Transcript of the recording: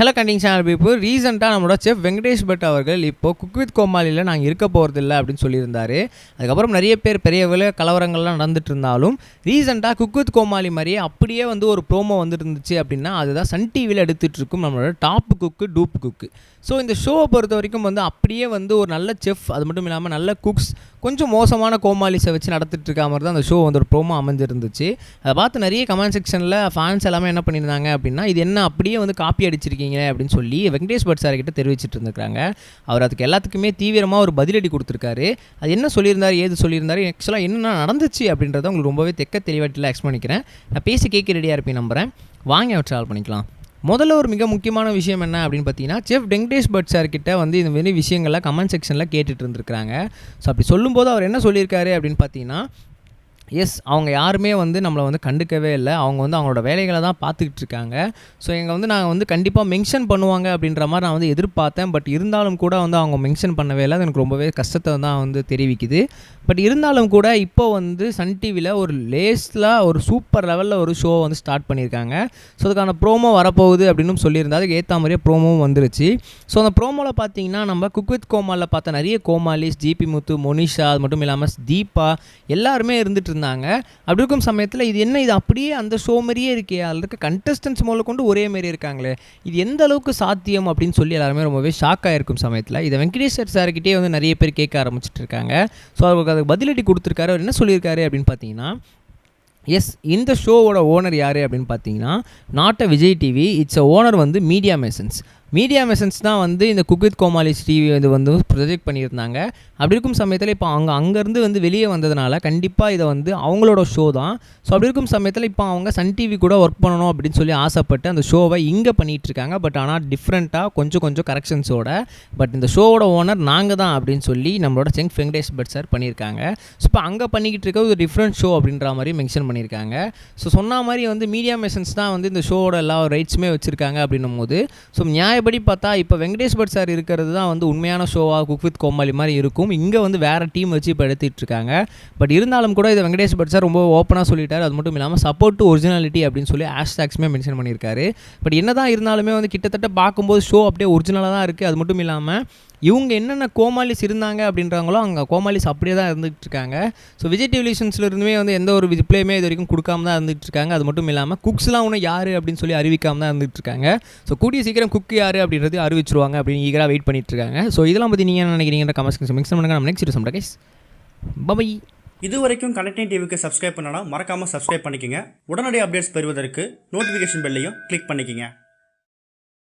Hello கண்டிங் channel people. ரீசெண்டாக நம்மளோட chef Venkatesh but அவர்கள் இப்போது குக் வித் கோமாளியில் நாங்கள் இருக்க போகிறதில்ல அப்படின்னு சொல்லியிருந்தார். அதுக்கப்புறம் நிறைய பேர் பெரிய விலை கலவரங்கள்லாம் நடந்துட்டு இருந்தாலும் ரீசெண்டாக குக் வித் கோமாளி மாதிரியே அப்படியே வந்து ஒரு ப்ரோமோ வந்துட்டு இருந்துச்சு அப்படின்னா அதுதான் சன் டிவியில் எடுத்துகிட்ருக்கும் நம்மளோட top cook dupe cook. So இந்த ஷோவை பொறுத்த வரைக்கும் வந்து அப்படியே வந்து ஒரு நல்ல செஃப், அது மட்டும் இல்லாமல் நல்ல குக்ஸ், கொஞ்சம் மோசமான கோமாளிஸை வச்சு நடத்திட்டு இருக்க மாதிரி தான் அந்த ஷோ வந்து ஒரு ப்ரோமோ அமைஞ்சிருந்துச்சு. அதை பார்த்து நிறைய கமெண்ட் செக்ஷனில் ஃபேன்ஸ் எல்லாமே என்ன பண்ணியிருந்தாங்க அப்படின்னா, இது என்ன அப்படியே வந்து காப்பி அடிச்சிருக்கீங்க அப்படின்னு சொல்லி வெங்கடேஷ் பட் சார் கிட்ட தெரிவிச்சிட்டு இருந்துருக்காங்க. அவர் அதுக்கு எல்லாத்துக்குமே தீவிரமாக ஒரு பதிலடி கொடுத்துருக்காரு. அது என்ன சொல்லியிருந்தார், ஏது சொல்லியிருந்தார், ஆக்சுவலாக என்ன நடந்துச்சு அப்படின்றத உங்களுக்கு ரொம்பவே தெளிவாட்டில் எக்ஸ்பிளைன் பண்ணிக்கிறேன். நான் பேசி கேட்க ரெடியாக இருப்பேன் நம்புகிறேன். வாங்க அவர் ட்ராவல் பண்ணிக்கலாம். முதல்ல ஒரு மிக முக்கியமான விஷயம் என்ன அப்படின்னு பார்த்தீங்கன்னா, செஃப் வெங்கடேஷ் பட் சார் கிட்ட வந்து இந்த மாதிரி விஷயங்கள்லாம் கமெண்ட் செக்ஷனில் கேட்டுட்டு இருந்திருக்காங்க. ஸோ அப்படி சொல்லும்போது அவர் என்ன சொல்லியிருக்காரு அப்படின்னு பார்த்தீங்கன்னா, அவங்க யாருமே வந்து நம்மளை வந்து கண்டுக்கவே இல்லை. அவங்க வந்து அவங்களோட வேலைகளை தான் பார்த்துக்கிட்டு இருக்காங்க. ஸோ நாங்கள் வந்து கண்டிப்பாக மென்ஷன் பண்ணுவாங்க அப்படின்ற மாதிரி நான் வந்து எதிர்பார்த்தேன். பட் இருந்தாலும் கூட வந்து அவங்க மென்ஷன் பண்ணவே இல்லை. அது எனக்கு ரொம்பவே கஷ்டத்தை தான் வந்து தெரிவிக்குது. பட் இருந்தாலும் கூட இப்போ வந்து சன் டிவியில் ஒரு லேஸில் ஒரு சூப்பர் லெவலில் ஒரு ஷோ வந்து ஸ்டார்ட் பண்ணியிருக்காங்க. ஸோ அதுக்கான ப்ரோமோ வரப்போகுது அப்படின்னு சொல்லியிருந்தால் அதுக்கு ஏற்ற மாதிரியே ப்ரோமோவும் வந்துருச்சு. ஸோ அந்த ப்ரோமோவில் பார்த்தீங்கன்னா நம்ம குக் வித் கோமாளில் பார்த்த நிறைய கோமாளிஸ், ஜிபி முத்து, மோனிஷா, அது மட்டும் இல்லாமல் தீபா எல்லாருமே இருந்துட்டு இருந்தாங்க. அப்படி இருக்கும் சமயத்தில் இது என்ன, இது அப்படியே அந்த ஷோ மாதிரியே இருக்கே, அதில் இருக்க கண்டஸ்டன்ஸ் முதல்ல கொண்டு ஒரே மாரி இருக்காங்களே, இது எந்த அளவுக்கு சாத்தியம் அப்படின்னு சொல்லி எல்லாருமே ரொம்பவே ஷாக் ஆகிருக்கும் சமயத்தில் இதை வெங்கடேஷ் சார்கிட்டே வந்து நிறைய பேர் கேட்க ஆரம்பிச்சிட்டு இருக்காங்க. ஸோ அவருக்கு அதுக்கு பதிலடி கொடுத்துருக்காரு. அவர் என்ன சொல்லியிருக்காரு அப்படின்னு பார்த்தீங்கன்னா, இந்த ஷோவோட ஓனர் யார் அப்படின்னு பார்த்தீங்கன்னா, not a Vijay TV, it's a owner வந்து மீடியா மேசன்ஸ். மீடியா மெசன்ஸ் தான் வந்து இந்த குக் வித் கோமாளிஸ் டிவி இது வந்து ப்ரொஜெக்ட் பண்ணியிருந்தாங்க. அப்படி இருக்கும் சமயத்தில் இப்போ அங்கேருந்து வந்து வெளியே வந்ததுனால கண்டிப்பாக இதை வந்து அவங்களோட ஷோ தான். ஸோ அப்படி இருக்கும் சமயத்தில் இப்போ அவங்க சன் டிவி கூட ஒர்க் பண்ணணும் அப்படின்னு சொல்லி ஆசைப்பட்டு அந்த ஷோவை இங்கே பண்ணிகிட்ருக்காங்க. பட் ஆனால் டிஃப்ரெண்ட்டாக கொஞ்சம் கரெக்ஷன்ஸோட. பட் இந்த ஷோவோட ஓனர் நாங்கள் தான் அப்படின்னு சொல்லி நம்மளோட செஃப் வெங்கடேஷ் பட் சார் பண்ணியிருக்காங்க. ஸோ இப்போ அங்கே பண்ணிக்கிட்டு இருக்க ஒரு டிஃப்ரெண்ட் ஷோ அப்படின்ற மாதிரி மென்ஷன் பண்ணியிருக்காங்க. ஸோ சொன்ன மாதிரி வந்து மீடியா மெசன்ஸ் தான் வந்து இந்த ஷோவோட எல்லா ரைட்ஸுமே வச்சுருக்காங்க அப்படின்னும் போது, ஸோ நியாயப்படி பார்த்தா இப்போ வெங்கடேஷ் பட் சார் இருக்கிறது தான் வந்து உண்மையான ஷோவாக குக் வித் கோமாளி மாதிரி இருக்கும். இங்கே வந்து வேறு டீம் வச்சு இப்போ எடுத்துகிட்டு இருக்காங்க. பட் இருந்தாலும் கூட இதை வெங்கடேஷ் பட் சார் ரொம்ப ஓப்பனாக சொல்லிட்டார். அது மட்டும் இல்லாமல் சப்போர்ட் டு ஒரிஜினாலிட்டி அப்படின்னு சொல்லி ஹேஷ்டாக்ஸுமே மென்ஷன் பண்ணியிருக்காரு. பட் என்ன தான் இருந்தாலுமே வந்து கிட்டத்தட்ட பார்க்கும்போது ஷோ அப்படியே ஒரிஜினலாக தான் இருக்குது. அது மட்டும் இல்லாமல் இவங்க என்னென்ன கோமாளிஸ் இருந்தாங்க அப்படின்றாங்களோ அங்கே கோமாளிஸ் அப்படியே தான் இருந்துகிட்டு இருக்காங்க. ஸோ விஜய் டெலிவிஷன்ஸ்லேருந்துமே வந்து எந்த ஒரு ரிப்ளையுமே இது வரைக்கும் கொடுக்காம தான் இருந்துகிட்டு இருக்காங்க. அது மட்டும் இல்லாமல் குக்ஸ்லாம் ஒன்றும் யார் அப்படின்னு சொல்லி அறிவிக்காமல் தான் இருந்துகிட்டு இருக்காங்க. ஸோ கூடிய சீக்கிரம் குக் யார் அப்படின்றது அறிவிச்சிருவாங்க அப்படின்னு ஈகராக வெயிட் பண்ணிட்டு இருக்காங்க. ஸோ இதெல்லாம் பற்றி நீங்கள் என்ன நினைக்கிறீங்க கமெண்ட்ஸ் மிக்ஸ் பண்ணுங்க. நம்ம நெக்ஸ்ட் வீடியோ கைஸ் பை. இது வரைக்கும் கனெக்டிங் டிவிக்கு சப்ஸ்கிரைப் பண்ணனா மறக்காமல் சப்ஸ்கிரைப் பண்ணிக்கங்க. உடனடி அப்டேட்ஸ் பெறுவதற்கு நோட்டிஃபிகேஷன் பெல்லையும் கிளிக் பண்ணிக்கங்க.